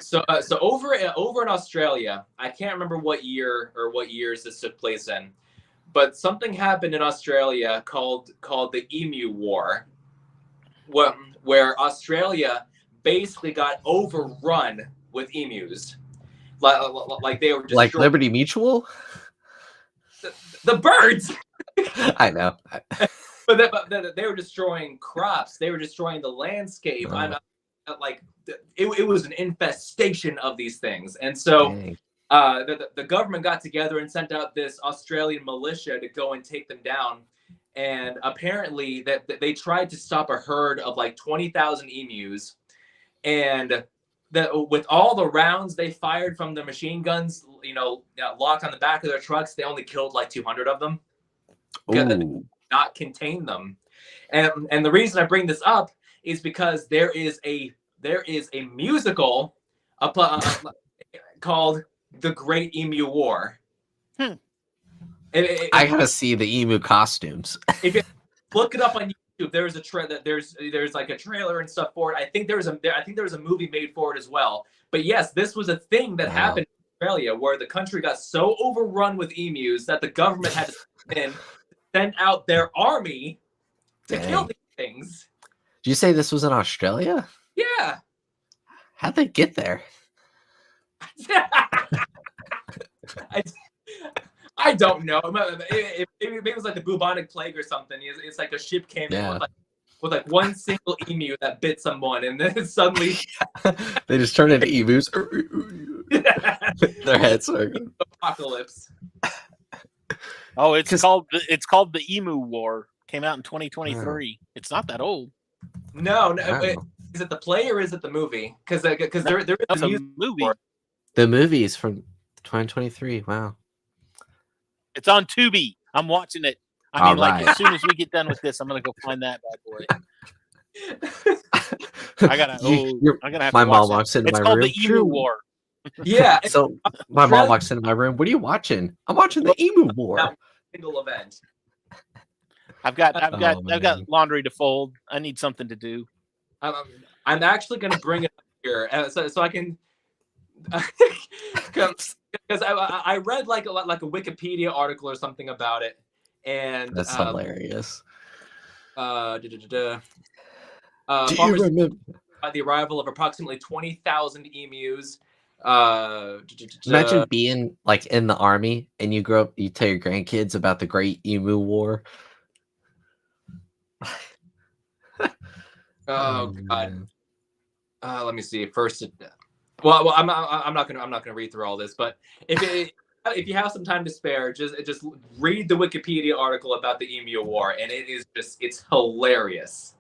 So over in Australia, I can't remember what year or what years this took place in, but something happened in Australia called the Emu War, where Australia basically got overrun with emus, like they were just like Liberty Mutual. The birds. I know. But they were destroying crops. They were destroying the landscape. It was an infestation of these things. And so the government got together and sent out this Australian militia to go and take them down. And apparently that they tried to stop a herd of like 20,000 emus. And with all the rounds they fired from the machine guns, locked on the back of their trucks, they only killed like 200 of them. Ooh. Not contain them. And the reason I bring this up is because there is a musical called The Great Emu War. I gotta see the emu costumes. If you look it up on YouTube, there's like a trailer and stuff for it. I think there was a movie made for it as well. But yes, this was a thing that happened in Australia where the country got so overrun with emus that the government had to send out their army to kill these things. Did you say this was in Australia? Yeah. How'd they get there? I don't know. Maybe it was like the bubonic plague or something. It's like a ship came in with like one single emu that bit someone, and then suddenly they just turned into emus. Their heads are apocalypse. Oh, it's called the Emu War. Came out in 2023. It's not that old. No. Is it the play or is it the movie? Because there is a movie. The movie is from 2023. Wow. It's on Tubi. I'm watching it. As soon as we get done with this, I'm gonna go find that bad boy. I gotta have my to mom watch walks into It's my called room. the Emu War. Yeah. So my mom walks into my room. What are you watching? I'm watching the Emu War. Single event. I've got laundry to fold. I need something to do. I'm actually gonna bring it up here, so I can. Because I read like a Wikipedia article or something about it, and that's hilarious. Do you remember the arrival of approximately 20,000 emus? Imagine being like in the army and you grow up, you tell your grandkids about the Great Emu War. Oh God. Let me see. First, well, I'm not gonna read through all this, but if you have some time to spare, just read the Wikipedia article about the Emu War, and it's hilarious.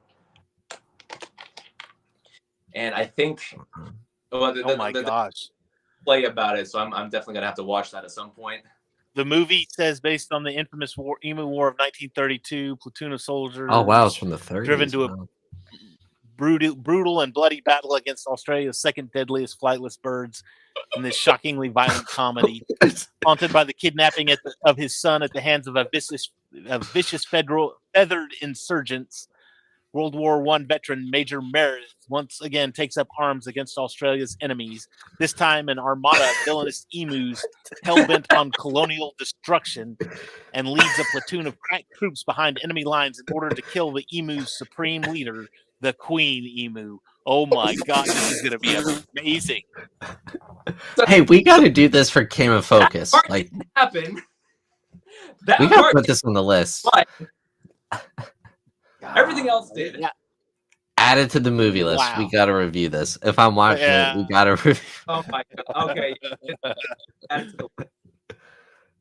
And I think, gosh, play about it. So I'm definitely gonna have to watch that at some point. The movie says based on the infamous Emu War of 1932, platoon of soldiers. Oh wow, it's from the 30s. Driven to a brutal and bloody battle against Australia's second deadliest flightless birds in this shockingly violent comedy, haunted by the kidnapping of his son at the hands of a vicious federal feathered insurgents. World War I veteran Major Meredith once again takes up arms against Australia's enemies, this time an armada of villainous emus hell-bent on colonial destruction, and leads a platoon of crack troops behind enemy lines in order to kill the emu's supreme leader, the Queen Emu. Oh my God, this is going to be amazing. Hey, we got to do this for Came and Focus. Like, happen. We got to put this on the list. Everything else did. Yeah. Add it to the movie list. Wow. We got to review this. If I'm watching it, we got to review. Oh my God. Okay.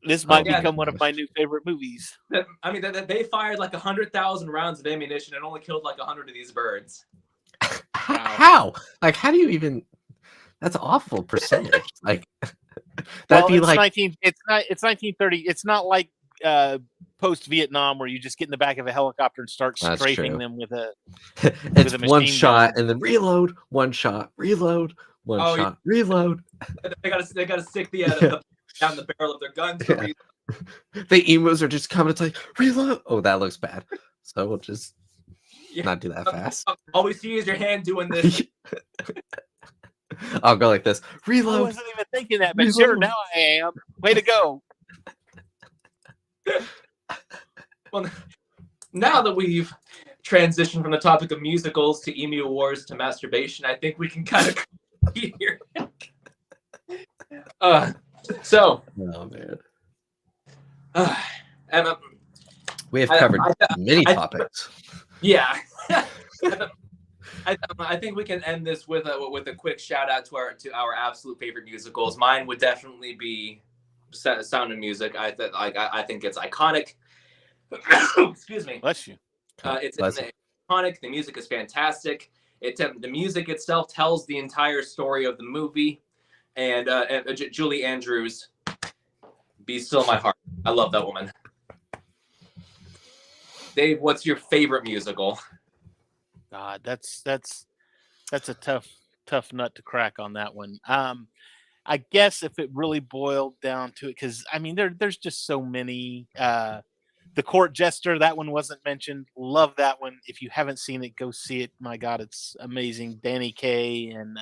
This might become one of my new favorite movies. I mean, they fired like 100,000 rounds of ammunition and only killed like 100 of these birds. How? Like, how do you even? That's awful percentage. Like, that'd be like it's 1930. It's not like post Vietnam where you just get in the back of a helicopter and start strafing them with a. It's one shot and then reload. One shot, reload. One shot, reload. They gotta stick the down the barrel of their gun. The emus are just coming. It's like reload. Oh, that looks bad. So we'll just not do that fast. All we see is your hand doing this. I'll go like this. Reload. I wasn't even thinking that, but sure, now I am. Way to go. Well, now that we've transitioned from the topic of musicals to emu wars to masturbation, I think we can kind of here. So, oh man, we have covered many topics. Yeah, I think we can end this with a quick shout out to our absolute favorite musicals. Mine would definitely be Sound of Music. I think it's iconic. Excuse me. Bless you. It's iconic. The music is fantastic. The music itself tells the entire story of the movie. And Julie Andrews, be still my heart. I love that woman. Dave, what's your favorite musical? God, that's a tough nut to crack on that one. I guess if it really boiled down to it, because I mean, there's just so many. The Court Jester, that one wasn't mentioned. Love that one. If you haven't seen it, go see it. My God, it's amazing. Danny Kaye and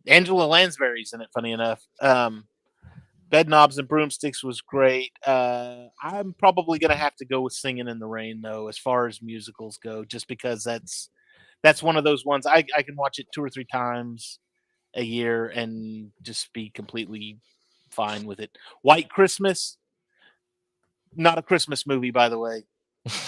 Angela Lansbury's in it. Funny enough, Bed Knobs and Broomsticks was great. I'm probably gonna have to go with Singing in the Rain though, as far as musicals go, just because that's one of those ones I can watch it 2 or 3 times a year and just be completely fine with it. White Christmas, not a Christmas movie, by the way.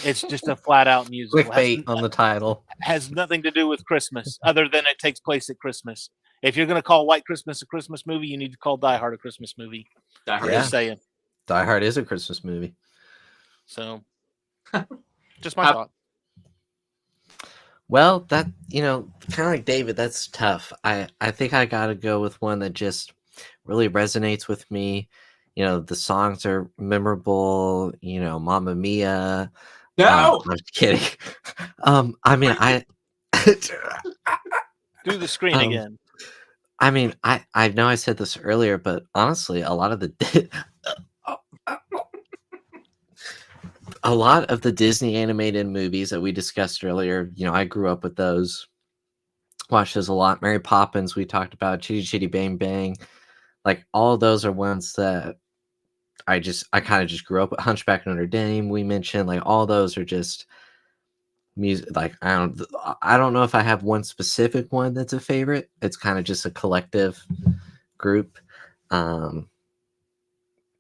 It's just a flat out musical. Clickbait on the title. Has nothing to do with Christmas other than it takes place at Christmas. If you're going to call White Christmas a Christmas movie, you need to call Die Hard a Christmas movie. Die Hard. Yeah. Just saying. Die Hard is a Christmas movie. So, just my thought. Well, that, kind of like David, that's tough. I think I got to go with one that just really resonates with me. The songs are memorable, Mamma Mia. No! I'm just kidding. I mean, Do the screen again. I mean, I know I said this earlier, but honestly, a lot of the Disney animated movies that we discussed earlier, I grew up with those. Watched those a lot. Mary Poppins, we talked about. Chitty Chitty Bang Bang. Like, all those are ones that I kind of just grew up with. Hunchback of Notre Dame, we mentioned. Like, all those are just music. Like, I don't know if I have one specific one that's a favorite. It's kind of just a collective group. I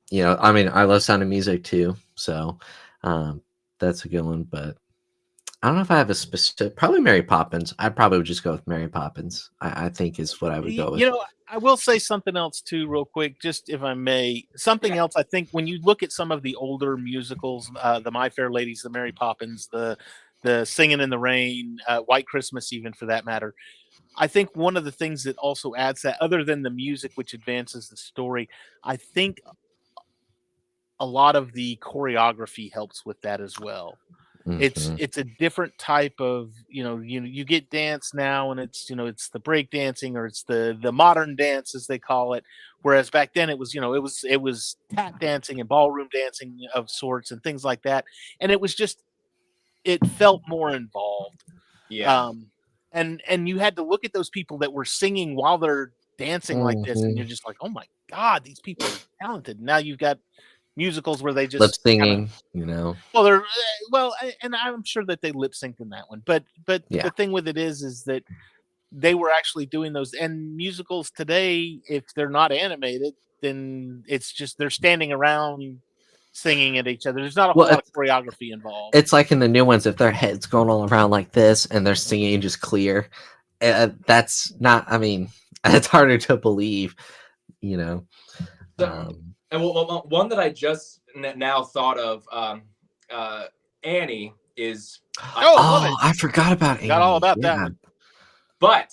mean, I love Sound of Music too, so that's a good one. But I don't know if I have a specific. Probably Mary Poppins. I probably would just go with Mary Poppins. I think is what I would go with. I will say something else too, real quick, just if I may. Something else. I think when you look at some of the older musicals, the My Fair Ladies, the Mary Poppins, the Singing in the Rain, White Christmas, even for that matter. I think one of the things that also adds that, other than the music, which advances the story, I think a lot of the choreography helps with that as well. Mhm. It's a different type of, you get dance now, and it's the break dancing, or it's the modern dance as they call it. Whereas back then it was it was tap dancing and ballroom dancing of sorts and things like that, and it felt more involved. Yeah. And you had to look at those people that were singing while they're dancing like this, and you're just like, oh my God, these people are talented. Now you've got musicals where they just lip singing, Well, and I'm sure that they lip synced in that one, but Yeah. the thing with it is that they were actually doing those. And musicals today, if they're not animated, then it's just they're standing around singing at each other. There's not a whole lot of choreography involved. It's like in the new ones, if their heads going all around like this and they're singing just clear, that's not. I mean, it's harder to believe, And one that I just now thought of, Annie is. Love it. I forgot about Annie. Got all about that one. But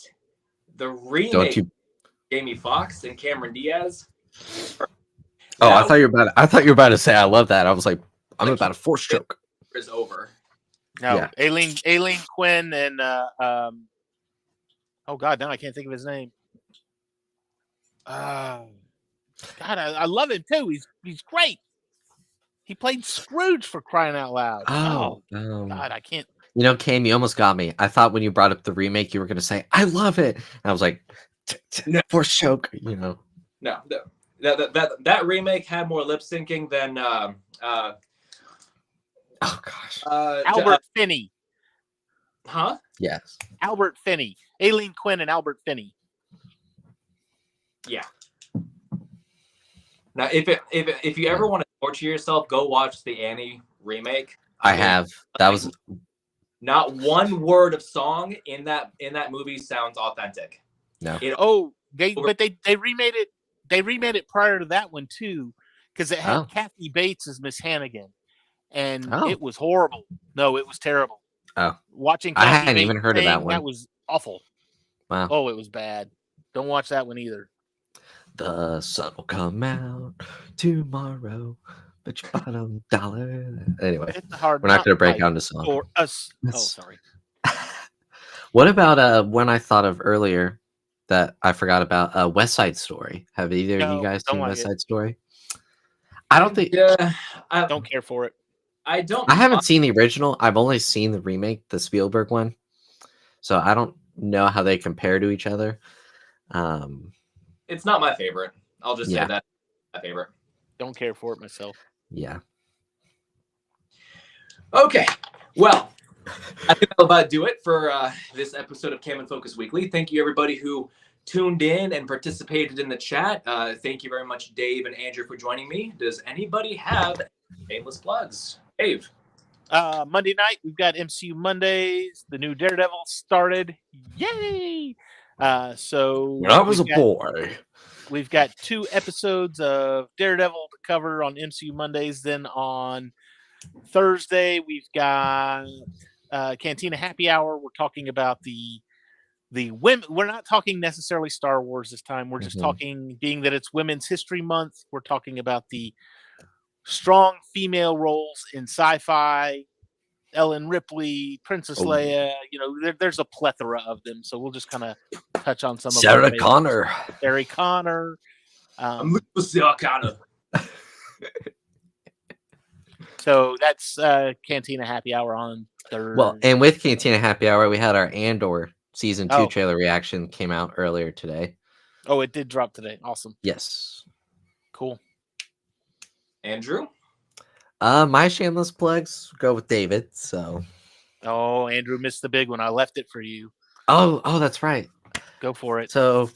the remake, Don't you? Jamie Foxx and Cameron Diaz. I thought you were about to say I love that. I was like, I'm about a force choke. Is over. No, Yeah. Aileen Quinn and oh God, now I can't think of his name. God, I love him too. He's great. He played Scrooge, for crying out loud. God, I can't. Cam, you almost got me. I thought when you brought up the remake, you were going to say, I love it. And I was like, No. force choke, No, that remake had more lip syncing than oh gosh. Albert Finney. Huh? Yes. Albert Finney. Aileen Quinn and Albert Finney. Yeah. Now, if you ever want to torture yourself, go watch the Annie remake. I have. That was not one word of song in that movie sounds authentic. no. But they remade it. They remade it prior to that one too, because it had Kathy Bates as Miss Hannigan, and it was horrible. No, it was terrible. Oh, Watching I Kathy hadn't Bates even heard of that sing, one. That was awful. Wow. Oh, it was bad. Don't watch that one either. The sun will come out tomorrow, but your bottom dollar. Anyway, It's a hard we're not going to break life down the song. for us. Oh, That's- sorry. What about one I thought of earlier that I forgot about? West Side Story. Have either of you No, guys don't seen like West it. Side Story? I don't think. Yeah, I Don't care for it. I don't. I haven't seen the original. I've only seen the remake, the Spielberg one. So I don't know how they compare to each other. It's not my favorite. I'll just Yeah. say that my favorite. Don't care for it myself. Yeah. Okay, well, I think that'll about do it for this episode of Cam and Focus Weekly. Thank you, everybody who tuned in and participated in the chat. Thank you very much, Dave and Andrew, for joining me. Does anybody have shameless plugs? Dave. Monday night, we've got MCU Mondays. The new Daredevil started. Yay! So When I was a we've got- boy. We've got 2 episodes of Daredevil to cover on MCU Mondays. Then on Thursday, we've got Cantina Happy Hour. We're talking about the women. We're not talking necessarily Star Wars this time. We're just Mhm. talking, being that it's Women's History Month, we're talking about the strong female roles in sci-fi. Ellen Ripley, Princess Oh. Leia. There's a plethora of them. So we'll just kind of touch on some of Sarah our favorites. Connor. Sarah Connor. I'm looking for Sarah Connor. So that's Cantina Happy Hour on Thursday. Well, and with Cantina Happy Hour, we had our Andor season 2 Oh. trailer reaction came out earlier today. Oh, it did drop today. Awesome. Yes. Cool. Andrew. My shameless plugs go with David. So. Oh, Andrew missed the big one. I left it for you. Oh, that's right. Go for it. So,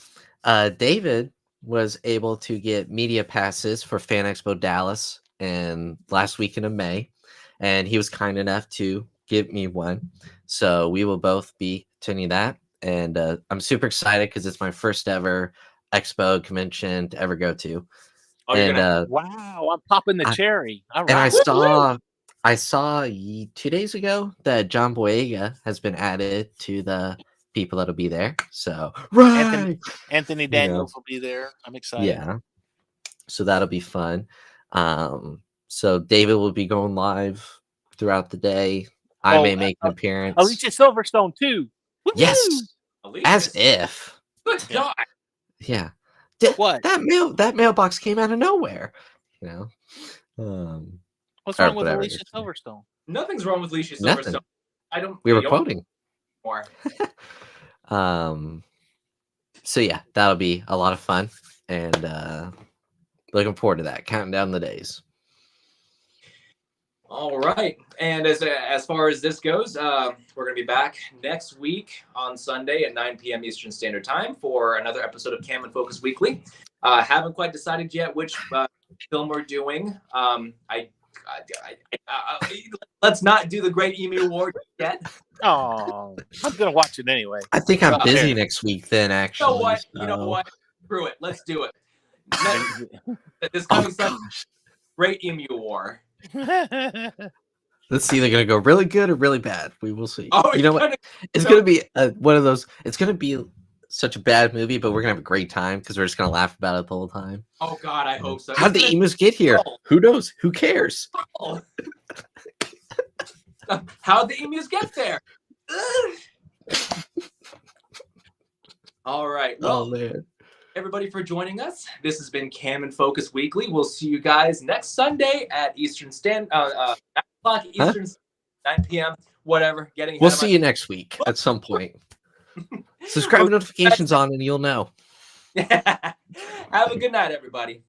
David was able to get media passes for Fan Expo Dallas and last weekend of May, and he was kind enough to give me one. So we will both be attending that, and I'm super excited because it's my first ever expo convention to ever go to. Oh, you're And gonna. Wow, I'm popping the cherry. All right. and I saw 2 days ago that John Boyega has been added to the people that'll be there. So right. Anthony Daniels will be there. I'm excited. Yeah. So that'll be fun. So David will be going live throughout the day. I may make an appearance. Alicia Silverstone too. Woo-hoo! Yes. Alicia. As if. Good God. Yeah. What? That mailbox came out of nowhere. What's or wrong with whatever it Alicia is. Silverstone? Nothing wrong with Alicia Nothing. Silverstone. I don't. We were don't quoting. More. So yeah, that'll be a lot of fun, and looking forward to that. Counting down the days. All right, and as far as this goes, we're going to be back next week on Sunday at 9 p.m. Eastern Standard Time for another episode of Cam and Focus Weekly. Haven't quite decided yet which film we're doing. Let's not do the Great Emmy Award yet. Oh, I'm gonna watch it anyway. I think I'm Oh, busy there. next week. Then You actually, know what? You know so- what? Screw it. Let's do it. This Oh, coming Sunday, gosh. Great Emu War. It's either gonna go really good or really bad. We will see. Oh, You know what? gonna- It's gonna be one of those. It's gonna be such a bad movie, but we're gonna have a great time because we're just gonna laugh about it the whole time. Oh God, I hope so. How'd the emus get here? Oh. Who knows? Who cares? How'd the emus get there? Ugh. All right. Well, Oh man. everybody for joining us. This has been Cam and Focus Weekly. We'll see you guys next Sunday at Eastern 9 o'clock Eastern, 9 p.m. Whatever. We'll see you next week at some point. Subscribe notifications on, and you'll know. Have a good night, everybody.